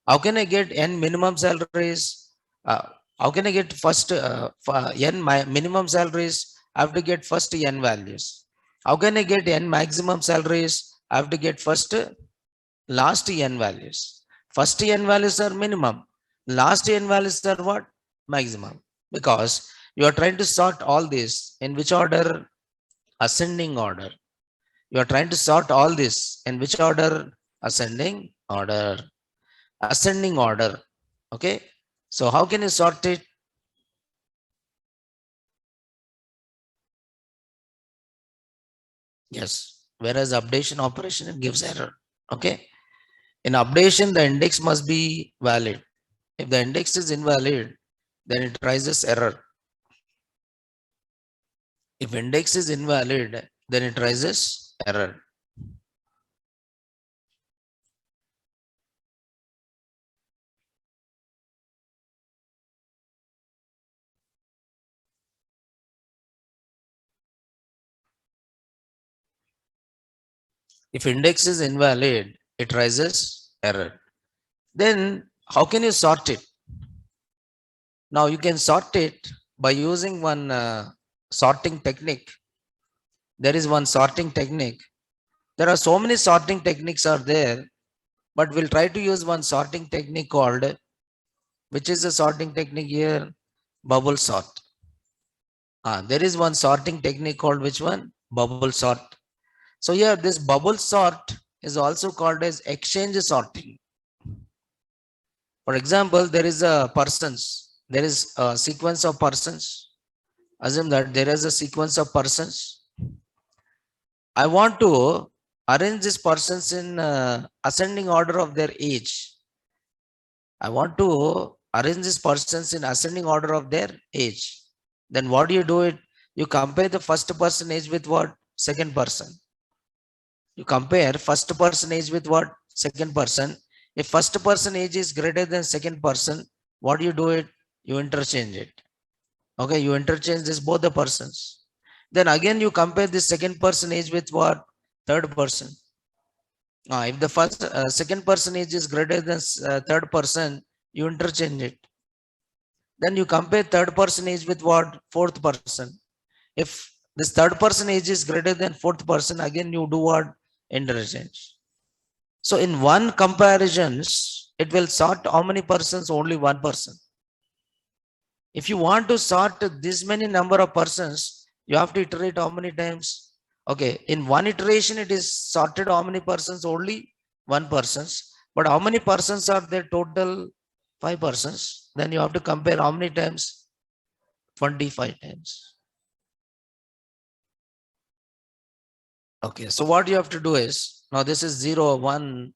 How can I get n minimum salaries? How can I get first n minimum salaries? I have to get first n values. How can I get n maximum salaries? I have to get first last n values. First n values are minimum. Last n values are what? Maximum. Because you are trying to sort all this in which order? Ascending order. You are trying to sort all this in which order? Ascending order. Ascending order. Okay. So how can you sort it? Yes. Whereas updation operation, it gives error. Okay. In updation, the index must be valid. If the index is invalid, then it raises error. If index is invalid, then it raises error. If index is invalid, it raises error. Then how can you sort it? Now you can sort it by using one sorting technique. There is one sorting technique. There are so many sorting techniques are there, but we'll try to use one sorting technique called, which is a sorting technique here? Bubble sort. There is one sorting technique called which one? Bubble sort. So here this bubble sort is also called as exchange sorting. For example, there is a persons. There is a sequence of persons. Assume that there is a sequence of persons. I want to arrange these persons in ascending order of their age. I want to arrange these persons in ascending order of their age. Then what do you do it? You compare the first person age with what? Second person. You compare first person age with what? Second person. If first person age is greater than second person, what do you do it? You interchange it. Okay, you interchange this both the persons. Then again you compare this second person age with what? Third person. If the second person age is greater than third person, you interchange it. Then you compare third person age with what? Fourth person. If this third person age is greater than fourth person, again you do what? Interchange. So in one comparisons, it will sort how many persons? Only one person. If you want to sort this many number of persons, you have to iterate how many times? Okay, in one iteration, it is sorted how many persons? Only one persons. But how many persons are there total? 5 persons. Then you have to compare how many times? 25 times. Okay, so what you have to do is, now this is 0, 1,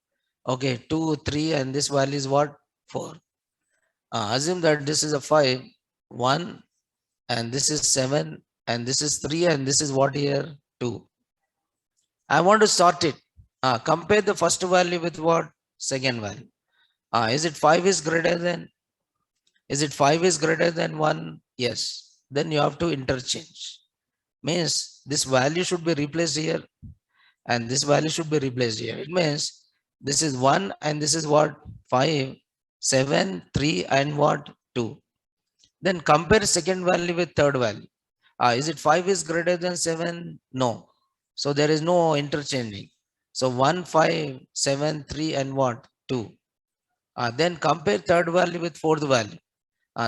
okay, 2, 3, and this value is what? 4. Assume that this is a 5, 1, and this is 7, and this is 3, and this is what here? 2. I want to sort it. Compare the first value with what? Second value. Is it 5 is greater than? Is it 5 is greater than 1? Yes. Then you have to interchange. Means this value should be replaced here, and this value should be replaced here. It means this is 1 and this is what? 5, 7, 3, and what? 2. Then compare second value with third value. Is it 5 is greater than 7? No. So there is no interchanging. So 1, 5, 7, 3, and what? 2. Then compare third value with fourth value.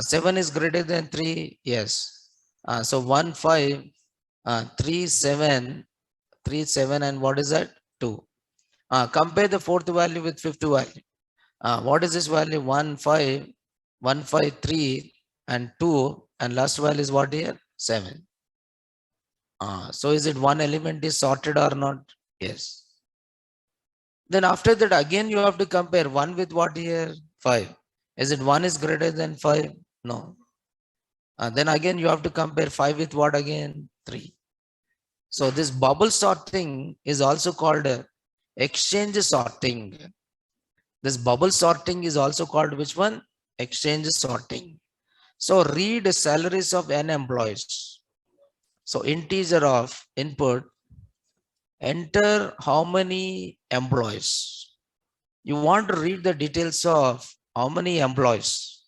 7 is greater than 3? Yes. So 1, 5, 3, 7, 3, 7, and what is that? 2. Compare the fourth value with fifth value. What is this value? 1, 5, 1, 5, 3, and 2, and last value is what here? 7. So is it one element is sorted or not? Yes. Then after that, again, you have to compare 1 with what here? 5. Is it 1 is greater than 5? No. Then again, you have to compare 5 with what again? 3. So this bubble sorting is also called exchange sorting. This bubble sorting is also called which one? Exchange sorting. So read salaries of n employees. So integer of input, enter how many employees. You want to read the details of how many employees.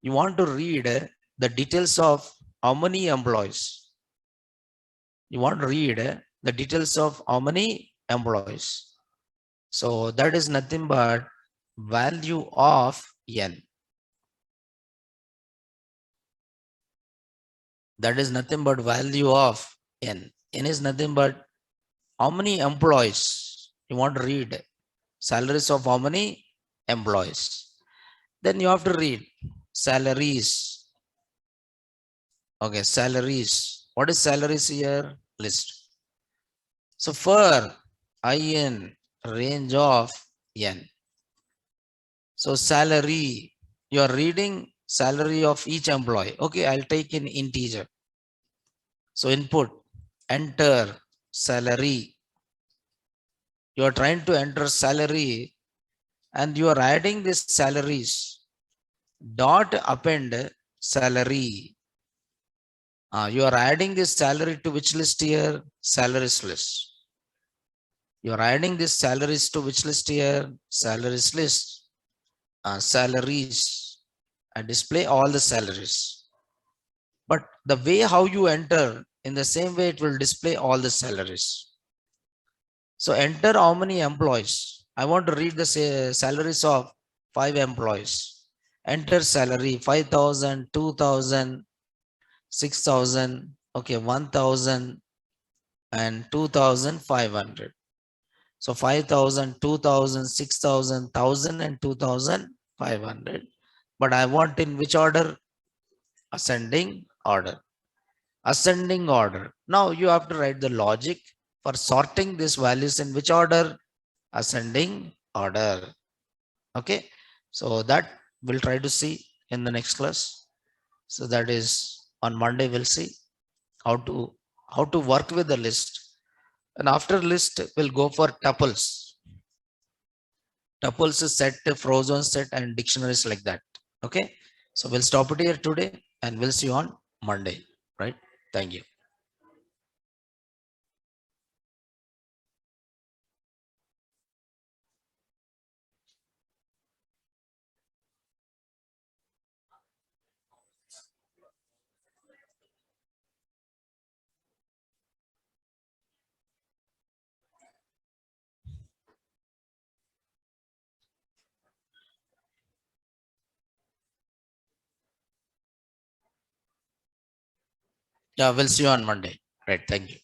You want to read the details of how many employees. You want to read the details of how many employees. So that is nothing but value of n. That is nothing but value of n. N is nothing but how many employees. You want to read salaries of how many employees. Then you have to read salaries. Okay, salaries. What is salaries here? List. So for in range of n. So salary, you are reading salary of each employee. Okay, I'll take in integer. So input, enter salary. You are trying to enter salary and you are adding these salaries. Dot append salary. You are adding this salary to which list here? Salaries list. You are adding this salaries to which list here? Salaries list. Salaries. And display all the salaries. But the way how you enter, in the same way it will display all the salaries. So enter how many employees. I want to read the salaries of 5 employees. Enter salary 5,000, 2,000, 6,000, okay, 1,000 and 2,500. So 5,000, 2,000, 6,000, 1,000 and 2,500. But I want in which order? Ascending order. ascending order. Now you have to write the logic for sorting these values in which order? Ascending order. Okay, so that we'll try to see in the next class. So that is on Monday we'll see how to work with the list, and after list we'll go for tuples. Tuples is set, frozen set, and dictionaries like that. Okay, so we'll stop it here today and we'll see you on Monday, right? Thank you. Yeah, we'll see you on Monday, right? Thank you.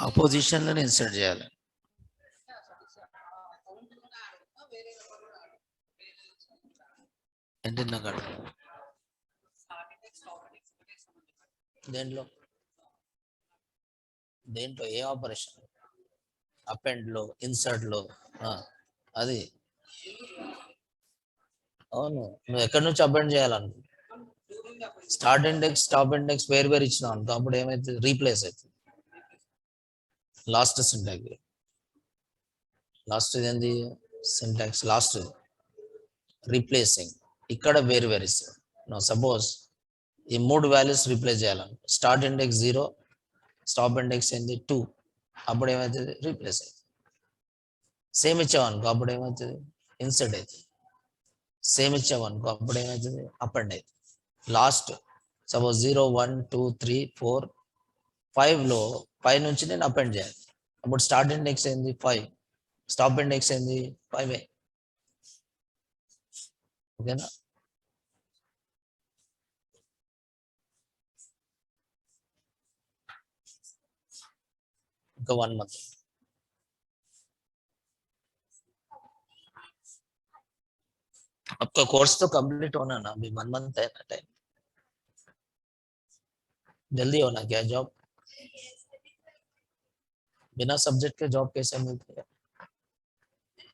Opposition and insert చేయాలి. ఏంటి కాడ దేంట్లో దేంట్లో ఏ operation? Append లో, insert లో. అది అవును, నువ్వు ఎక్కడి నుంచి అపెండ్ చేయాలను? స్టార్ట్ ఇండెక్స్, స్టాప్ ఇండెక్స్ వేరు వేరు ఇచ్చినావు అనుకో, అప్పుడు ఏమైతుంది? రీప్లేస్ అవుతుంది. లాస్ట్ సింటాక్స్, లాస్ట్ ఏంది సింటాక్స్? Last replacing. ఇక్కడ వేరు వేరు ఇస్తారు. నో సపోజ్ ఈ మూడు వాల్యూస్ రీప్లేస్ చేయాలను. స్టార్ట్ ఇండెక్స్ 0, స్టాప్ ఇండెక్స్ ఏంది 2, అప్పుడు ఏమవుతుంది? రీప్లేస్ అవుతుంది. సేమ్ ఇచ్చావనుకో అప్పుడు ఏమవుతుంది? ఇన్సర్ట్ అవుతుంది. సేమ్ ఇచ్చావనుకో అప్పుడు ఏమవుతుంది? అప్ అండ్ అవుతుంది. లాస్ట్ సపోజ్ 0, 1, 2, 3, 4, 5లో 5 నుంచి నేను అపెండ్ చేయాలి. అప్పుడు స్టార్ట్ ఇండెక్స్ ఏంది? 5, స్టాప్ ఇండెక్స్ ఏంది? 5. ఓకేనా? ఇంకా 1 month. आपका कोर्स तो कंप्लीट होना ना, अभी 1 month है ना टाइम. जल्दी होना क्या जॉब? बिना सब्जेक्ट के जॉब कैसे मिलती है?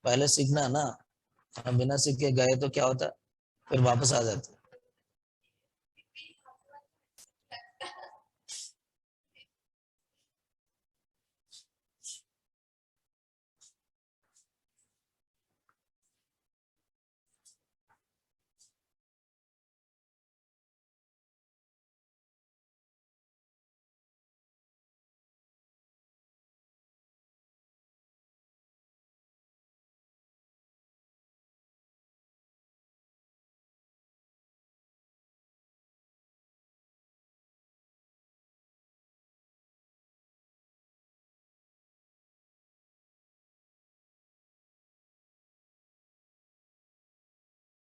पहले सीखना ना. बिना सीख के गए तो क्या होता है? फिर वापस आ जाते.